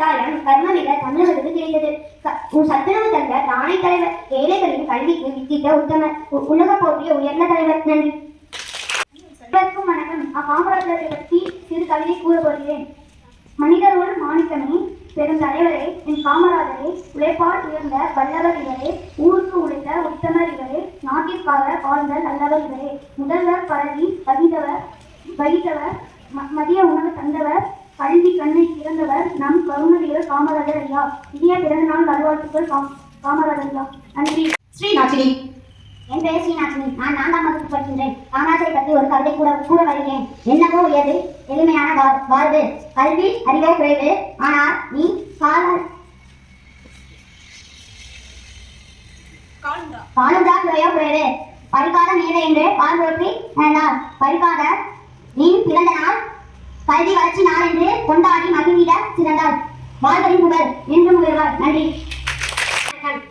கட்டாயம் கர்மவீரர் தமிழர்களுக்கு கிடைத்தது. சத்துணவு தந்த தானை தலைவர், ஏழைகளின் கல்விக்கு வித்திட்ட உத்தமர், உலக போற்றிய உயர்ந்த தலைவர். நன்றி. வணக்கம். காமராஜரை பற்றி சிறு கவிதை கூற போகிறேன். மனிதரோடு மாணிக்கமே, பெரும் தலைவரே, என் காமராஜரே, உழைப்பால் உயர்ந்த வல்லவர் இவரே, ஊருக்கு உழைத்த உத்தமர் இவரே, நாட்டிற்காக வாழ்ந்த நல்லவர் இவரே, முதல்வர் பதவி வகித்தவர், மதிய உணவு தந்தவர், கல்வி கண்ணை திறந்தவர், நம் கருணவீரர் காமராஜர் ஐயா. இந்திய பிறந்த நாள் நல்வாழ்த்துக்கள் காமராஜர் ஐயா. நன்றி. ஸ்ரீநாச்சினி. என் பெயர் ஸ்ரீநாச்சினி. நான் 4ஆம் வகுப்பு படிக்கின்றேன். காமராஜரை பற்றி ஒரு கவிதை கூற வருகிறேன். என்னவோ உயர்வு, எளிமையான வாழ்வு, கல்வி அறிவோ குறைவு, ஆனால் நீ காணுதா குறையோ குறைவு, படிக்காத மேதை என்று பால் போற்றி படிக்காத நீ பிறந்த நாள் கல்வி வளர்ச்சி நாள் என்று கொண்டாடி மகிழ்ந்திட சிறந்தாள். வாழ்வரின் புகழ் என்றும் உயர்வார். நன்றி.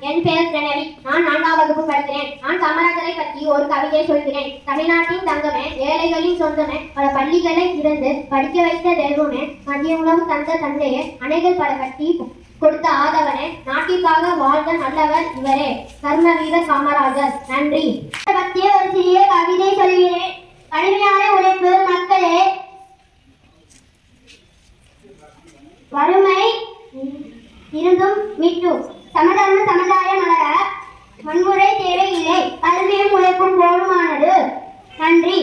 என் பெயர் பிரணவி. நான் 4ஆம் வகுப்பு படிக்கிறேன். நான் காமராஜரை பற்றி ஒரு கவிதை சொல்கிறேன். தமிழ்நாட்டின் தங்கமே, ஏழைகளின் சொந்தமே, பல பள்ளிகளை திறந்து படிக்க வைத்த தெய்வமே, மதிய உணவு தந்த தந்தையே, அணைகள் பல கட்டி கொடுத்த ஆதவனே, நாட்டிற்காக வாழ்ந்த நல்லவர் இவரே, கர்மவீரர் காமராஜர். நன்றி. பற்றிய ஒரு சிறிய கவிதை சொல்கிறேன். கடுமையான உழைப்பு மக்களே, வறுமை இருந்தும் மீட்டு, சமதர்ம சமுதாயம் மலர, வன்முறை தேவையில்லை, கல்வியும் உழைப்பும் போதுமானது. நன்றி.